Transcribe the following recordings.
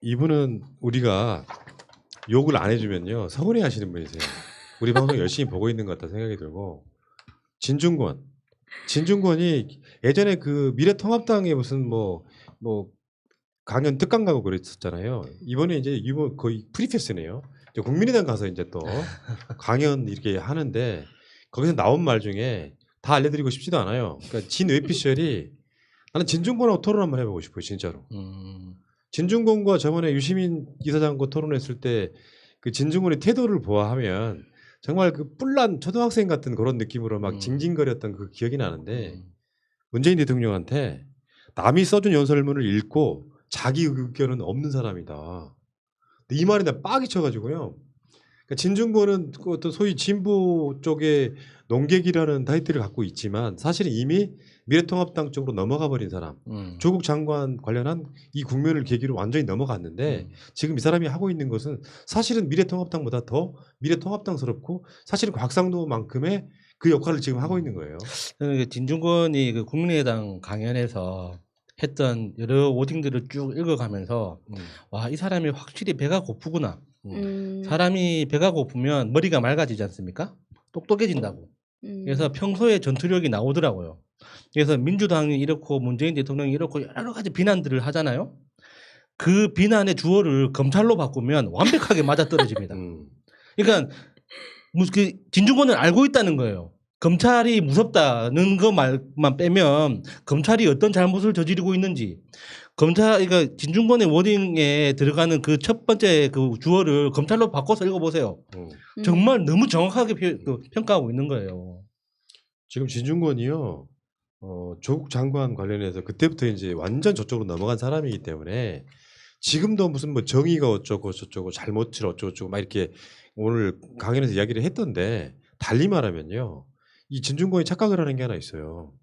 이분은 우리가 욕을 안 해주면요 서운해 하시는 분이세요. 우리 방송 열심히 보고 있는 것 같다 생각이 들고 진중권이 예전에 그 미래통합당에 무슨 뭐 강연 특강 가고 그랬었잖아요. 이번에 이번 거의 프리패스네요. 이제 국민의당 가서 이제 또 강연 이렇게 하는데 거기서 나온 말 중에 다 알려드리고 싶지도 않아요. 그러니까 진 뇌피셜이 나는 진중권하고 토론 한번 해보고 싶어요, 진짜로. 진중권과 저번에 유시민 이사장과 토론했을 때 그 진중권의 태도를 보아하면 정말 그 뿔난 초등학생 같은 그런 느낌으로 막 징징거렸던 그 기억이 나는데 문재인 대통령한테 남이 써준 연설문을 읽고 자기 의견은 없는 사람이다. 근데 이 말에 나 빡이 쳐가지고요. 그러니까 진중권은 그 어떤 소위 진보 쪽의 농객이라는 타이틀을 갖고 있지만 사실은 이미 미래통합당 쪽으로 넘어가 버린 사람. 조국 장관 관련한 이 국면을 계기로 완전히 넘어갔는데 지금 이 사람이 하고 있는 것은 사실은 미래통합당보다 더 미래통합당스럽고 사실은 곽상도만큼의 그 역할을 지금 하고 있는 거예요. 저는 진중권이 그 국민의당 강연에서 했던 여러 워딩들을 쭉 읽어가면서 와, 이 사람이 확실히 배가 고프구나. 사람이 배가 고프면 머리가 맑아지지 않습니까? 똑똑해진다고. 그래서 평소에 전투력이 나오더라고요. 그래서 민주당이 이렇고 문재인 대통령이 이렇고 여러 가지 비난들을 하잖아요. 그 비난의 주어를 검찰로 바꾸면 완벽하게 맞아떨어집니다. 그러니까 그 진중권은 알고 있다는 거예요. 검찰이 무섭다는 것만 빼면 검찰이 어떤 잘못을 저지르고 있는지 그러니까 진중권의 워딩에 들어가는 그 첫 번째 그 주어를 검찰로 바꿔서 읽어보세요. 정말 너무 정확하게 평가하고 있는 거예요. 지금 진중권이요. 조국 장관 관련해서 그때부터 이제 완전 저쪽으로 넘어간 사람이기 때문에 지금도 무슨 뭐 정의가 어쩌고 저쩌고 잘못을 어쩌고 저쩌고 막 이렇게 오늘 강연에서 이야기를 했던데 달리 말하면요. 이 진중권이 착각을 하는 게 하나 있어요.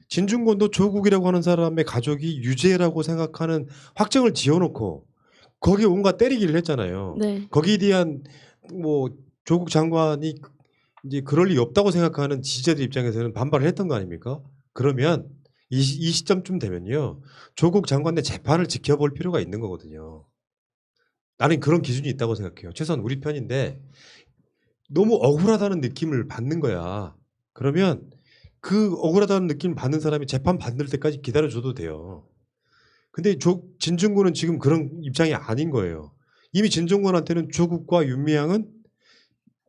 진중권도 조국이라고 하는 사람의 가족이 유죄라고 생각하는 확정을 지어놓고 거기에 온갖 때리기를 했잖아요. 네. 거기에 대한 뭐 조국 장관이 이제 그럴 리 없다고 생각하는 지지자들 입장에서는 반발을 했던 거 아닙니까? 그러면 이 시점쯤 되면요. 조국 장관의 재판을 지켜볼 필요가 있는 거거든요. 나는 그런 기준이 있다고 생각해요. 최소한 우리 편인데 너무 억울하다는 느낌을 받는 거야. 그러면 그 억울하다는 느낌을 받는 사람이 재판 받을 때까지 기다려줘도 돼요. 근데 진중권은 지금 그런 입장이 아닌 거예요. 이미 진중권한테는 조국과 윤미향은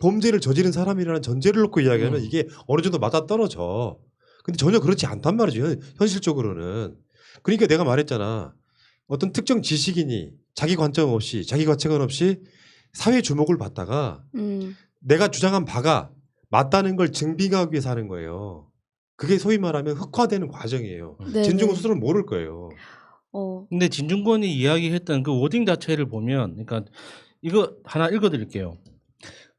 범죄를 저지른 사람이라는 전제를 놓고 이야기하면 이게 어느 정도 맞아떨어져. 근데 전혀 그렇지 않단 말이죠. 현실적으로는. 그러니까 내가 말했잖아. 어떤 특정 지식인이 자기 관점 없이 자기 가치관 없이 사회 주목을 받다가 내가 주장한 바가 맞다는 걸 증빙하기 위해서 하는 거예요. 그게 소위 말하면 흑화되는 과정이에요. 진중권 스스로는 모를 거예요. 근데 진중권이 이야기했던 그 워딩 자체를 보면 그러니까 이거 하나 읽어드릴게요.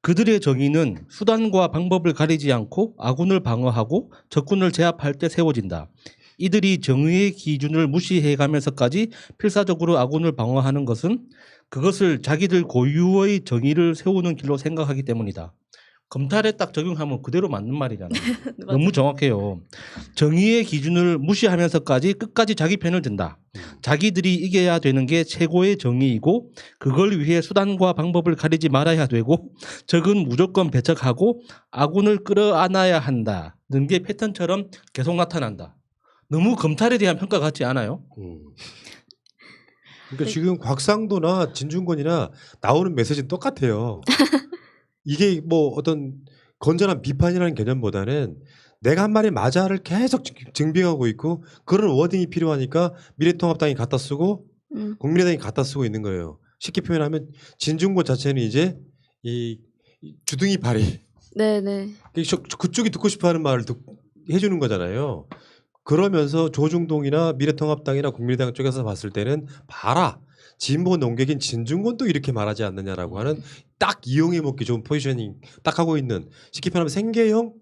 그들의 정의는 수단과 방법을 가리지 않고 아군을 방어하고 적군을 제압할 때 세워진다. 이들이 정의의 기준을 무시해가면서까지 필사적으로 아군을 방어하는 것은 그것을 자기들 고유의 정의를 세우는 길로 생각하기 때문이다. 검찰에 딱 적용하면 그대로 맞는 말이잖아요. 너무 정확해요. 정의의 기준을 무시하면서까지 끝까지 자기 편을 든다. 자기들이 이겨야 되는 게 최고의 정의이고 그걸 위해 수단과 방법을 가리지 말아야 되고 적은 무조건 배척하고 아군을 끌어안아야 한다는 게 패턴처럼 계속 나타난다. 너무 검찰에 대한 평가 같지 않아요? 그러니까 지금 곽상도나 진중권이나 나오는 메시지는 똑같아요. 이게 뭐 어떤 건전한 비판이라는 개념보다는 내가 한 말이 맞아를 계속 증빙하고 있고 그런 워딩이 필요하니까 미래통합당이 갖다 쓰고 국민의당이 갖다 쓰고 있는 거예요. 쉽게 표현하면 진중권 자체는 이제 이 주둥이 발이 네네. 그쪽이 듣고 싶어하는 말을 해주는 거잖아요. 그러면서 조중동이나 미래통합당이나 국민의당 쪽에서 봤을 때는 봐라. 진보 농객인 진중권도 이렇게 말하지 않느냐라고 하는 딱 이용해 먹기 좋은 포지셔닝 딱 하고 있는 쉽게 표현하면 생계형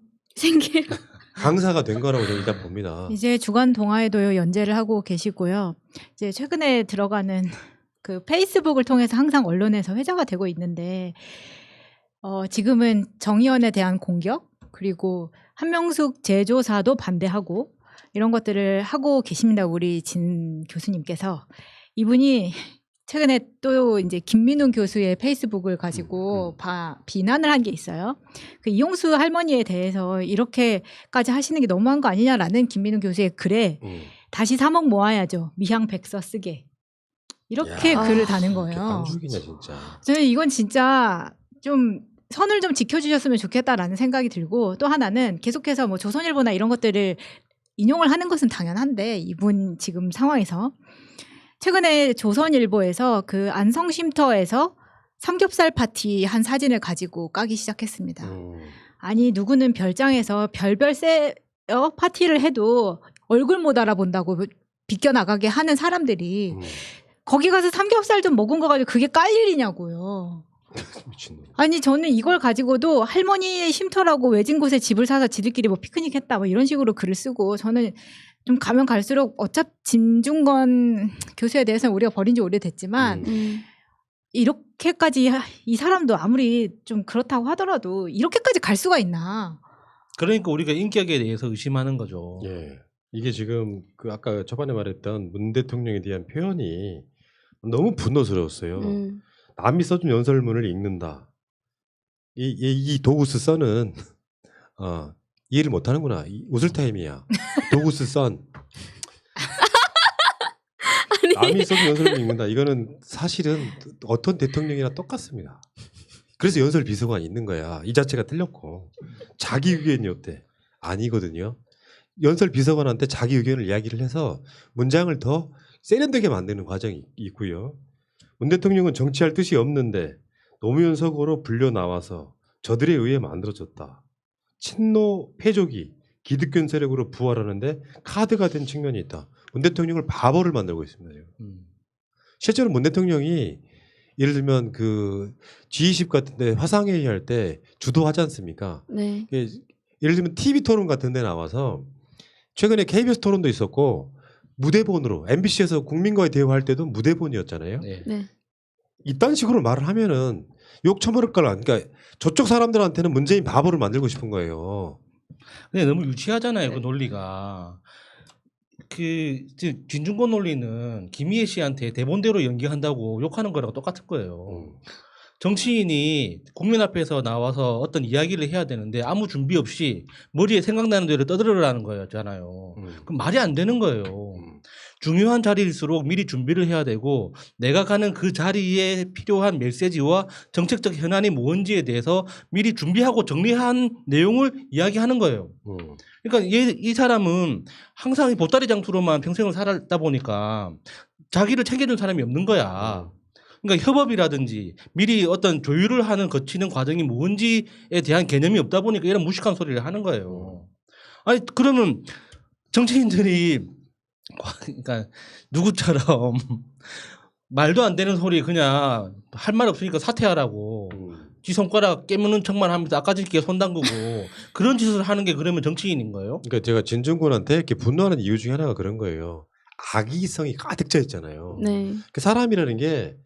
강사가 된 거라고 저는 일단 봅니다. 이제 주간 동아에도 연재를 하고 계시고요. 이제 최근에 들어가는 그 페이스북을 통해서 항상 언론에서 회자가 되고 있는데 지금은 정의원에 대한 공격 그리고 한명숙 제조사도 반대하고 이런 것들을 하고 계십니다. 우리 진 교수님께서 이분이 최근에 또 이제 김민웅 교수의 페이스북을 가지고 비난을 한 게 있어요. 그 이용수 할머니에 대해서 이렇게까지 하시는 게 너무한 거 아니냐라는 김민웅 교수의 글에 다시 3억 모아야죠. 미향백서 쓰게. 이렇게 야, 글을 다는 거예요. 깡죽이냐 진짜. 저는 이건 진짜 좀 선을 좀 지켜주셨으면 좋겠다라는 생각이 들고, 또 하나는 계속해서 뭐 조선일보나 이런 것들을 인용을 하는 것은 당연한데, 이분 지금 상황에서 최근에 조선일보에서 그 안성쉼터에서 삼겹살 파티 한 사진을 가지고 까기 시작했습니다. 아니 누구는 별장에서 별별 파티를 해도 얼굴 못 알아본다고 비껴나가게 하는 사람들이 거기 가서 삼겹살 좀 먹은 거 가지고 그게 깔 일이냐고요. 미친놈. 아니 저는 이걸 가지고도 할머니의 쉼터라고 외진 곳에 집을 사서 지들끼리 뭐 피크닉 했다 뭐 이런 식으로 글을 쓰고, 저는 좀 가면 갈수록 어차피 진중권 교수에 대해서는 우리가 버린 지 오래됐지만 이렇게까지 이 사람도 아무리 좀 그렇다고 하더라도 이렇게까지 갈 수가 있나. 그러니까 우리가 인격에 대해서 의심하는 거죠. 예. 이게 지금 그 아까 초반에 말했던 문 대통령에 대한 표현이 너무 분노스러웠어요. 남이 써준 연설문을 읽는다. 이 도구스 선은 이해를 못하는구나. 웃을 타임이야. 도구스 선. 남이 써준 연설문을 읽는다. 이거는 사실은 어떤 대통령이나 똑같습니다. 그래서 연설 비서관이 있는 거야. 이 자체가 틀렸고. 자기 의견이 어때? 아니거든요. 연설 비서관한테 자기 의견을 이야기를 해서 문장을 더 세련되게 만드는 과정이 있고요. 문 대통령은 정치할 뜻이 없는데 노무현 서고로 불려 나와서 저들에 의해 만들어졌다. 친노 패족이 기득권 세력으로 부활하는데 카드가 된 측면이 있다. 문 대통령을 바보를 만들고 있습니다. 지금. 실제로 문 대통령이 예를 들면 그 G20 같은데 화상회의 할 때 주도하지 않습니까? 네. 예를 들면 TV 토론 같은데 나와서 최근에 KBS 토론도 있었고 무대본으로 MBC에서 국민과의 대화할 때도 무대본이었잖아요. 네. 네. 이딴 식으로 말을 하면은 욕 처먹을 거라. 그러니까 저쪽 사람들한테는 문재인 바보를 만들고 싶은 거예요. 근데 너무 유치하잖아요, 그 논리가. 그 진중권 논리는 김희애 씨한테 대본대로 연기한다고 욕하는 거랑 똑같은 거예요. 정치인이 국민 앞에서 나와서 어떤 이야기를 해야 되는데 아무 준비 없이 머리에 생각나는 대로 떠들으라는 거였잖아요. 그럼 말이 안 되는 거예요. 중요한 자리일수록 미리 준비를 해야 되고, 내가 가는 그 자리에 필요한 메시지와 정책적 현안이 뭔지에 대해서 미리 준비하고 정리한 내용을 이야기하는 거예요. 그러니까 이 사람은 항상 이 보따리 장투로만 평생을 살았다 보니까 자기를 챙겨준 사람이 없는 거야. 그러니까 협업이라든지 미리 어떤 조율을 하는 거치는 과정이 뭔지에 대한 개념이 없다 보니까 이런 무식한 소리를 하는 거예요. 아니 그러면 정치인들이 그러니까 누구처럼 말도 안 되는 소리 그냥 할 말 없으니까 사퇴하라고 지 손가락 깨무는 척만 하면서 아까짓게 손 담그고 그런 짓을 하는 게 그러면 정치인인 거예요? 그러니까 제가 진중권한테 이렇게 분노하는 이유 중에 하나가 그런 거예요. 악의성이 가득 차 있잖아요. 네. 그 사람이라는 게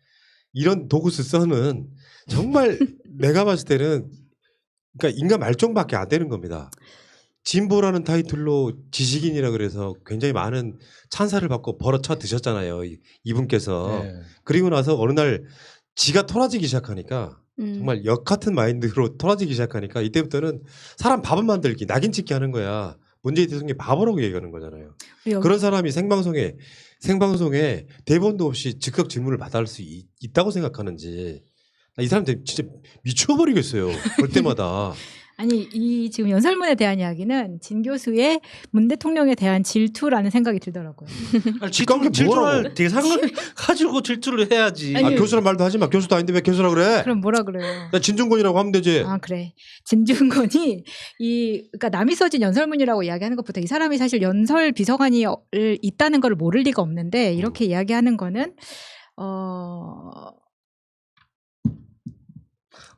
이런 도구스 써는 정말 내가 봤을 때는 그러니까 인간 말종밖에 안 되는 겁니다. 진보라는 타이틀로 지식인이라 그래서 굉장히 많은 찬사를 받고 벌어쳐 드셨잖아요. 이분께서. 네. 그리고 나서 어느 날 지가 토라지기 시작하니까 정말 역 같은 마인드로 토라지기 시작하니까 이때부터는 사람 바보 만들기, 낙인 찍기 하는 거야. 문재인 대통령이 바보라고 얘기하는 거잖아요. 그런 사람이 생방송에 대본도 없이 즉석 질문을 받아올 수 있다고 생각하는지, 이 사람들 진짜 미쳐버리겠어요. 볼 때마다. 아니 이 지금 연설문에 대한 이야기는 진 교수의 문 대통령에 대한 질투라는 생각이 들더라고요. 아니, 직관계 질투할 뭐라고? 대상을 가지고 질투를 해야지. 아니, 교수란 말도 하지 마. 교수도 아닌데 왜 교수라 그래? 그럼 뭐라 그래요? 나 진중권이라고 하면 되지. 아 그래. 진중권이 그러니까 남이 써진 연설문이라고 이야기하는 것부터, 이 사람이 사실 연설 비서관이 있다는 걸 모를 리가 없는데 이렇게 이야기하는 거는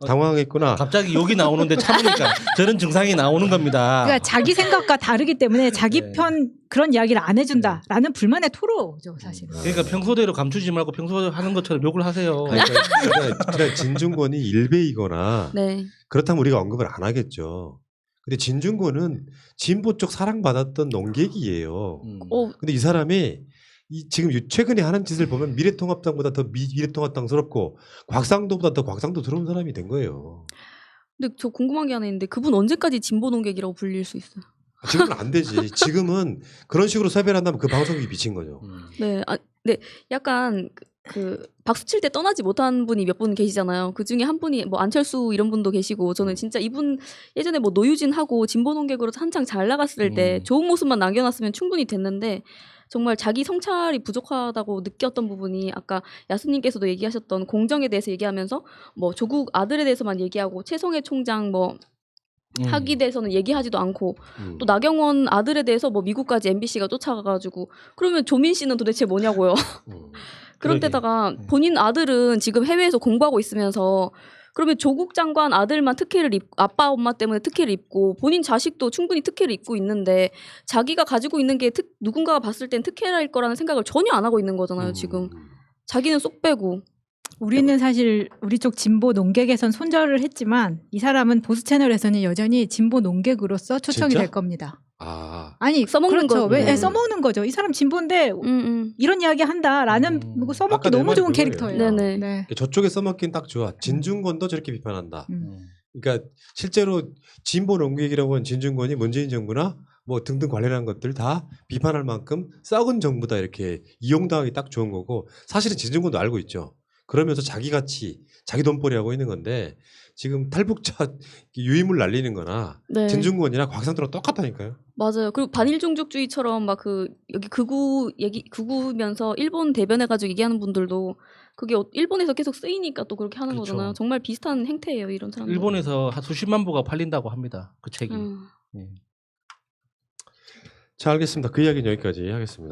당황했구나. 갑자기 욕이 나오는데 참으니까 저런 증상이 나오는 겁니다. 그러니까 자기 생각과 다르기 때문에 자기 네. 편 그런 이야기를 안 해준다라는 불만의 토로죠 사실. 그러니까 평소대로 감추지 말고 평소에 하는 것처럼 욕을 하세요. 그러니까 진중권이 일베이거나 네. 그렇다면 우리가 언급을 안 하겠죠. 근데 진중권은 진보 쪽 사랑받았던 농객이에요. 어, 근데 이 사람이 지금 최근에 하는 짓을 보면 미래통합당보다 더 미래통합당스럽고 곽상도보다 더 곽상도스러운 사람이 된 거예요. 근데 저 궁금한 게 하나 있는데 그분 언제까지 진보 농객이라고 불릴 수 있어요? 지금은 안 되지. 지금은 그런 식으로 섭외를 한다면 그 방송국이 미친 거죠. 네, 네, 약간 그 박수 칠 때 떠나지 못한 분이 몇 분 계시잖아요. 그 중에 한 분이 뭐 안철수 이런 분도 계시고 저는 진짜 이분 예전에 뭐 노유진 하고 진보 농객으로 한창 잘 나갔을 때 좋은 모습만 남겨놨으면 충분히 됐는데 정말 자기 성찰이 부족하다고 느꼈던 부분이 아까 야수님께서도 얘기하셨던 공정에 대해서 얘기하면서 뭐 조국 아들에 대해서만 얘기하고 최성해 총장 뭐 학위에 대해서는 얘기하지도 않고 또 나경원 아들에 대해서 뭐 미국까지 MBC가 쫓아가가지고 그러면 조민 씨는 도대체 뭐냐고요. 그런데다가 본인 아들은 지금 해외에서 공부하고 있으면서 그러면 조국 장관 아들만 특혜를 아빠 엄마 때문에 특혜를 입고 본인 자식도 충분히 특혜를 입고 있는데 자기가 가지고 있는 게 누군가가 봤을 땐 특혜일 거라는 생각을 전혀 안 하고 있는 거잖아요. 지금 자기는 쏙 빼고. 우리는 사실 우리 쪽 진보 농객에선 손절을 했지만 이 사람은 보수 채널에서는 여전히 진보 농객으로서 초청이 진짜? 될 겁니다. 아, 아니 써먹는 그렇죠. 거. 왜 써먹는 거죠. 이 사람 진보인데 이런 이야기 한다라는 뭐 써먹기 아까 내 너무 말이 좋은 그거예요. 캐릭터예요. 네네. 네. 저쪽에 써먹긴 딱 좋아. 진중권도 저렇게 비판한다. 음. 그러니까 실제로 진보 농객이라고 하는 진중권이 문재인 정부나 뭐 등등 관련한 것들 다 비판할 만큼 썩은 정부다 이렇게 이용당하기 딱 좋은 거고 사실은 진중권도 알고 있죠. 그러면서 자기 가치, 자기 돈벌이 하고 있는 건데 지금 탈북자 유인물 날리는 거나 네. 진중권이나 곽상도랑 똑같다니까요. 맞아요. 그리고 반일종족주의처럼 막 그 여기 극우면서 일본 대변해가지고 얘기하는 분들도 그게 일본에서 계속 쓰이니까 또 그렇게 하는 그렇죠. 거잖아요. 정말 비슷한 행태예요, 이런 사람들. 일본에서 한 수십만 부가 팔린다고 합니다. 그 책이. 예. 자, 알겠습니다. 그 이야기는 여기까지 하겠습니다.